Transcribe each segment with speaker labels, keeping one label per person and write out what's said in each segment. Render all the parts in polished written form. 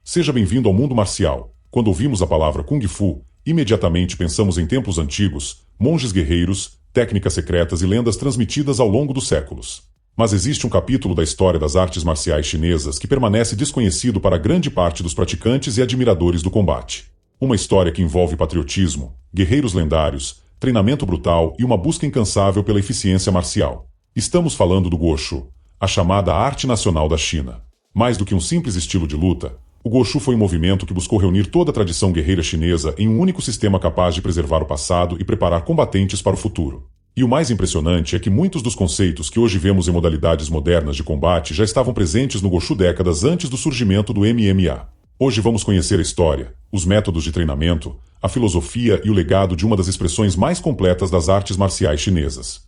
Speaker 1: Seja bem-vindo ao mundo marcial. Quando ouvimos a palavra Kung Fu, imediatamente pensamos em templos antigos, monges guerreiros, técnicas secretas e lendas transmitidas ao longo dos séculos. Mas existe um capítulo da história das artes marciais chinesas que permanece desconhecido para grande parte dos praticantes e admiradores do combate. Uma história que envolve patriotismo, guerreiros lendários, treinamento brutal e uma busca incansável pela eficiência marcial. Estamos falando do Guoshu, a chamada arte nacional da China. Mais do que um simples estilo de luta, o Guoshu foi um movimento que buscou reunir toda a tradição guerreira chinesa em um único sistema capaz de preservar o passado e preparar combatentes para o futuro. E o mais impressionante é que muitos dos conceitos que hoje vemos em modalidades modernas de combate já estavam presentes no Guoshu décadas antes do surgimento do MMA. Hoje vamos conhecer a história, os métodos de treinamento, a filosofia e o legado de uma das expressões mais completas das artes marciais chinesas.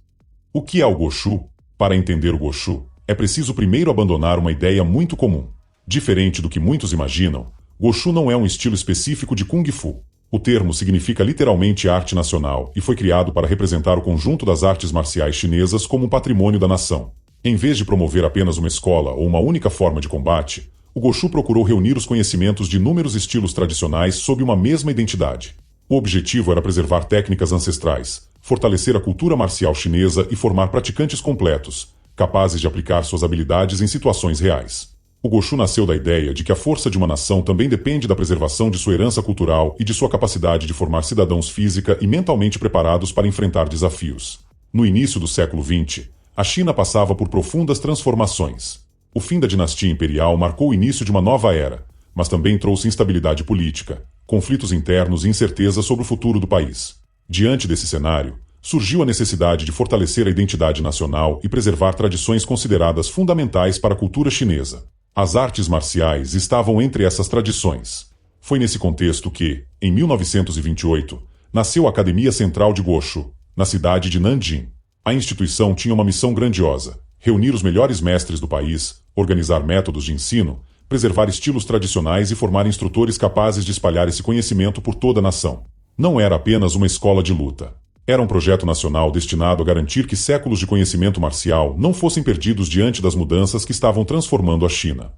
Speaker 1: O que é o Guoshu? Para entender o Guoshu, é preciso primeiro abandonar uma ideia muito comum. Diferente do que muitos imaginam, Guoshu não é um estilo específico de Kung Fu. O termo significa literalmente arte nacional e foi criado para representar o conjunto das artes marciais chinesas como um patrimônio da nação. Em vez de promover apenas uma escola ou uma única forma de combate, o Guoshu procurou reunir os conhecimentos de inúmeros estilos tradicionais sob uma mesma identidade. O objetivo era preservar técnicas ancestrais, fortalecer a cultura marcial chinesa e formar praticantes completos, capazes de aplicar suas habilidades em situações reais. O Guoshu nasceu da ideia de que a força de uma nação também depende da preservação de sua herança cultural e de sua capacidade de formar cidadãos física e mentalmente preparados para enfrentar desafios. No início do século XX, a China passava por profundas transformações. O fim da dinastia imperial marcou o início de uma nova era, mas também trouxe instabilidade política, conflitos internos e incerteza sobre o futuro do país. Diante desse cenário, surgiu a necessidade de fortalecer a identidade nacional e preservar tradições consideradas fundamentais para a cultura chinesa. As artes marciais estavam entre essas tradições. Foi nesse contexto que, em 1928, nasceu a Academia Central de Guoshu, na cidade de Nanjing. A instituição tinha uma missão grandiosa: reunir os melhores mestres do país, organizar métodos de ensino, preservar estilos tradicionais e formar instrutores capazes de espalhar esse conhecimento por toda a nação. Não era apenas uma escola de luta. Era um projeto nacional destinado a garantir que séculos de conhecimento marcial não fossem perdidos diante das mudanças que estavam transformando a China.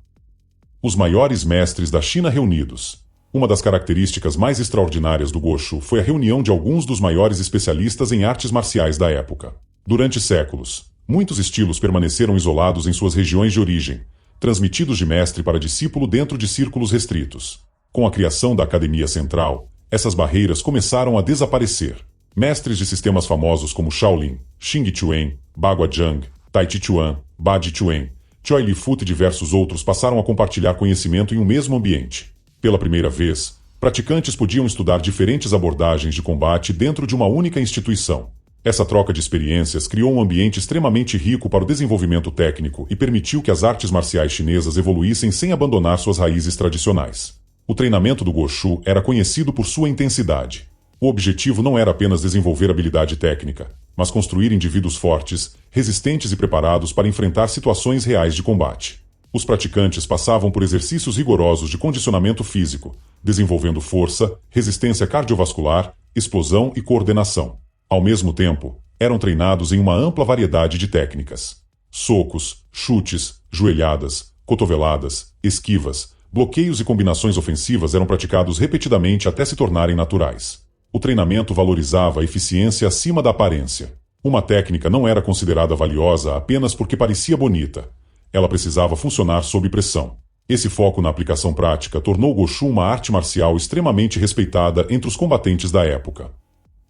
Speaker 1: Os maiores mestres da China reunidos. Uma das características mais extraordinárias do Guoshu foi a reunião de alguns dos maiores especialistas em artes marciais da época. Durante séculos, muitos estilos permaneceram isolados em suas regiões de origem, transmitidos de mestre para discípulo dentro de círculos restritos. Com a criação da Academia Central, essas barreiras começaram a desaparecer. Mestres de sistemas famosos como Shaolin, Xing Chuan, Bagua Zhang, Tai Chi Chuan, Ba Ji Chuan, Choi Li Fut e diversos outros passaram a compartilhar conhecimento em um mesmo ambiente. Pela primeira vez, praticantes podiam estudar diferentes abordagens de combate dentro de uma única instituição. Essa troca de experiências criou um ambiente extremamente rico para o desenvolvimento técnico e permitiu que as artes marciais chinesas evoluíssem sem abandonar suas raízes tradicionais. O treinamento do Guoshu era conhecido por sua intensidade. O objetivo não era apenas desenvolver habilidade técnica, mas construir indivíduos fortes, resistentes e preparados para enfrentar situações reais de combate. Os praticantes passavam por exercícios rigorosos de condicionamento físico, desenvolvendo força, resistência cardiovascular, explosão e coordenação. Ao mesmo tempo, eram treinados em uma ampla variedade de técnicas. Socos, chutes, joelhadas, cotoveladas, esquivas, bloqueios e combinações ofensivas eram praticados repetidamente até se tornarem naturais. O treinamento valorizava a eficiência acima da aparência. Uma técnica não era considerada valiosa apenas porque parecia bonita. Ela precisava funcionar sob pressão. Esse foco na aplicação prática tornou o Guoshu uma arte marcial extremamente respeitada entre os combatentes da época.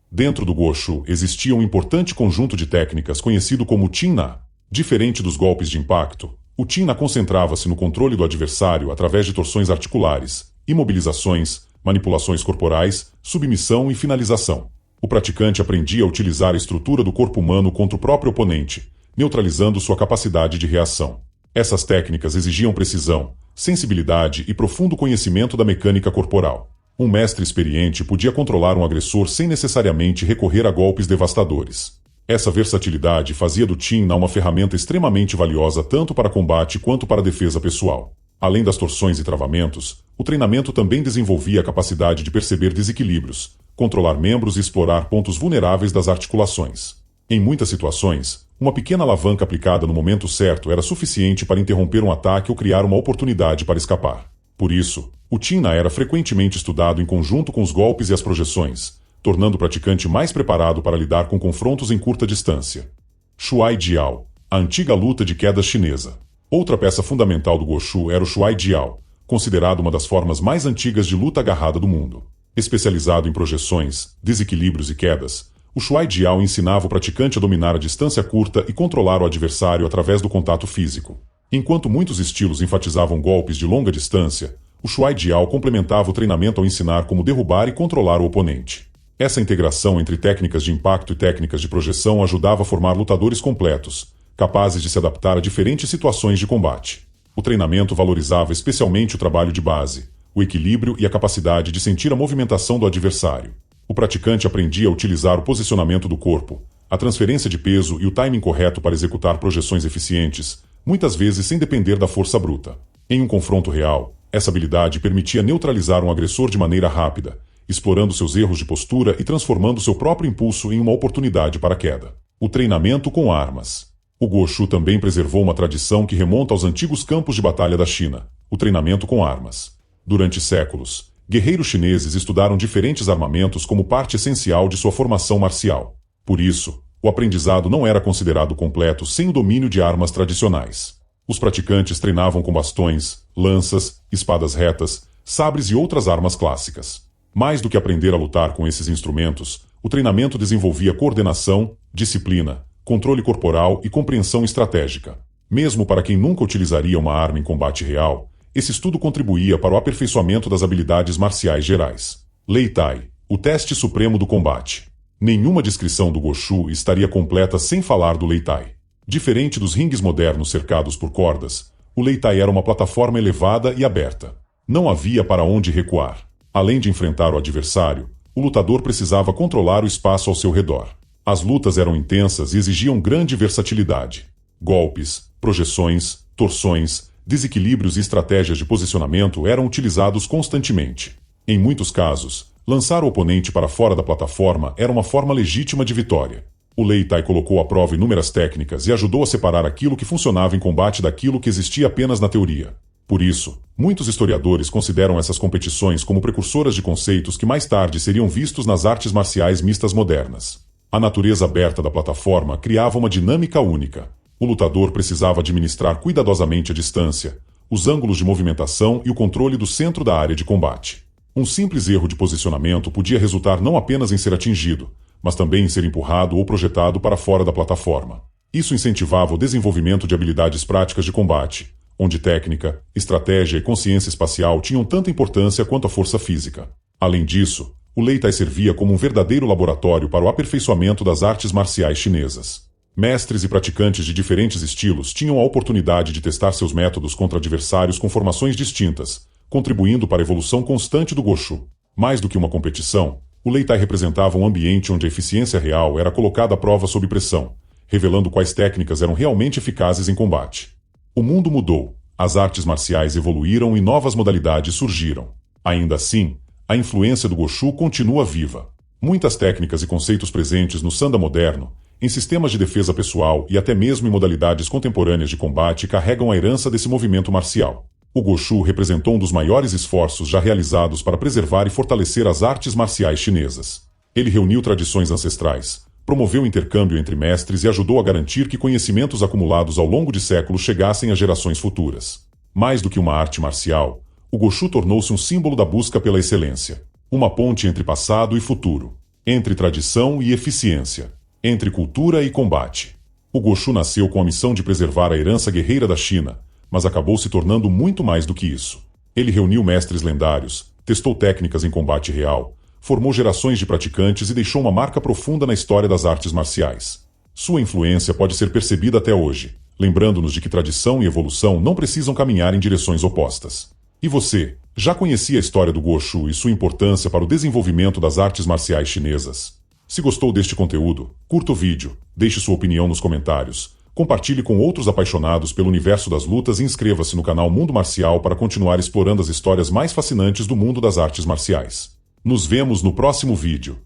Speaker 1: Dentro do Guoshu existia um importante conjunto de técnicas conhecido como Qin-Na. Diferente dos golpes de impacto, o Qin-Na concentrava-se no controle do adversário através de torções articulares, imobilizações, manipulações corporais, submissão e finalização. O praticante aprendia a utilizar a estrutura do corpo humano contra o próprio oponente, neutralizando sua capacidade de reação. Essas técnicas exigiam precisão, sensibilidade e profundo conhecimento da mecânica corporal. Um mestre experiente podia controlar um agressor sem necessariamente recorrer a golpes devastadores. Essa versatilidade fazia do Qin-Na uma ferramenta extremamente valiosa tanto para combate quanto para defesa pessoal. Além das torções e travamentos, o treinamento também desenvolvia a capacidade de perceber desequilíbrios, controlar membros e explorar pontos vulneráveis das articulações. Em muitas situações, uma pequena alavanca aplicada no momento certo era suficiente para interromper um ataque ou criar uma oportunidade para escapar. Por isso, o Tina era frequentemente estudado em conjunto com os golpes e as projeções, tornando o praticante mais preparado para lidar com confrontos em curta distância. Shuai Jiao, a antiga luta de queda chinesa. Outra peça fundamental do Goshu era o Shuai Jiao, considerado uma das formas mais antigas de luta agarrada do mundo. Especializado em projeções, desequilíbrios e quedas, o Shuai Jiao ensinava o praticante a dominar a distância curta e controlar o adversário através do contato físico. Enquanto muitos estilos enfatizavam golpes de longa distância, o Shuai Jiao complementava o treinamento ao ensinar como derrubar e controlar o oponente. Essa integração entre técnicas de impacto e técnicas de projeção ajudava a formar lutadores completos, capazes de se adaptar a diferentes situações de combate. O treinamento valorizava especialmente o trabalho de base, o equilíbrio e a capacidade de sentir a movimentação do adversário. O praticante aprendia a utilizar o posicionamento do corpo, a transferência de peso e o timing correto para executar projeções eficientes, muitas vezes sem depender da força bruta. Em um confronto real, essa habilidade permitia neutralizar um agressor de maneira rápida, explorando seus erros de postura e transformando seu próprio impulso em uma oportunidade para a queda. O treinamento com armas. O Goshu também preservou uma tradição que remonta aos antigos campos de batalha da China, o treinamento com armas. Durante séculos, guerreiros chineses estudaram diferentes armamentos como parte essencial de sua formação marcial. Por isso, o aprendizado não era considerado completo sem o domínio de armas tradicionais. Os praticantes treinavam com bastões, lanças, espadas retas, sabres e outras armas clássicas. Mais do que aprender a lutar com esses instrumentos, o treinamento desenvolvia coordenação, disciplina, controle corporal e compreensão estratégica. Mesmo para quem nunca utilizaria uma arma em combate real, esse estudo contribuía para o aperfeiçoamento das habilidades marciais gerais. Lei Tai, o teste supremo do combate. Nenhuma descrição do Goshu estaria completa sem falar do Lei Tai. Diferente dos ringues modernos cercados por cordas, o Lei Tai era uma plataforma elevada e aberta. Não havia para onde recuar. Além de enfrentar o adversário, o lutador precisava controlar o espaço ao seu redor. As lutas eram intensas e exigiam grande versatilidade. Golpes, projeções, torções, desequilíbrios e estratégias de posicionamento eram utilizados constantemente. Em muitos casos, lançar o oponente para fora da plataforma era uma forma legítima de vitória. O Lei Tai colocou à prova inúmeras técnicas e ajudou a separar aquilo que funcionava em combate daquilo que existia apenas na teoria. Por isso, muitos historiadores consideram essas competições como precursoras de conceitos que mais tarde seriam vistos nas artes marciais mistas modernas. A natureza aberta da plataforma criava uma dinâmica única. O lutador precisava administrar cuidadosamente a distância, os ângulos de movimentação e o controle do centro da área de combate. Um simples erro de posicionamento podia resultar não apenas em ser atingido, mas também em ser empurrado ou projetado para fora da plataforma. Isso incentivava o desenvolvimento de habilidades práticas de combate, onde técnica, estratégia e consciência espacial tinham tanta importância quanto a força física. Além disso, o Lei Tai servia como um verdadeiro laboratório para o aperfeiçoamento das artes marciais chinesas. Mestres e praticantes de diferentes estilos tinham a oportunidade de testar seus métodos contra adversários com formações distintas, contribuindo para a evolução constante do Goshu. Mais do que uma competição, o Lei Tai representava um ambiente onde a eficiência real era colocada à prova sob pressão, revelando quais técnicas eram realmente eficazes em combate. O mundo mudou, as artes marciais evoluíram e novas modalidades surgiram. Ainda assim, a influência do Goshu continua viva. Muitas técnicas e conceitos presentes no Sanda moderno, em sistemas de defesa pessoal e até mesmo em modalidades contemporâneas de combate carregam a herança desse movimento marcial. O Goshu representou um dos maiores esforços já realizados para preservar e fortalecer as artes marciais chinesas. Ele reuniu tradições ancestrais, promoveu o intercâmbio entre mestres e ajudou a garantir que conhecimentos acumulados ao longo de séculos chegassem às gerações futuras. Mais do que uma arte marcial, o Goshu tornou-se um símbolo da busca pela excelência. Uma ponte entre passado e futuro, entre tradição e eficiência, entre cultura e combate. O Goshu nasceu com a missão de preservar a herança guerreira da China, mas acabou se tornando muito mais do que isso. Ele reuniu mestres lendários, testou técnicas em combate real, formou gerações de praticantes e deixou uma marca profunda na história das artes marciais. Sua influência pode ser percebida até hoje, lembrando-nos de que tradição e evolução não precisam caminhar em direções opostas. E você, já conhecia a história do Goshu e sua importância para o desenvolvimento das artes marciais chinesas? Se gostou deste conteúdo, curta o vídeo, deixe sua opinião nos comentários, compartilhe com outros apaixonados pelo universo das lutas e inscreva-se no canal Mundo Marcial para continuar explorando as histórias mais fascinantes do mundo das artes marciais. Nos vemos no próximo vídeo.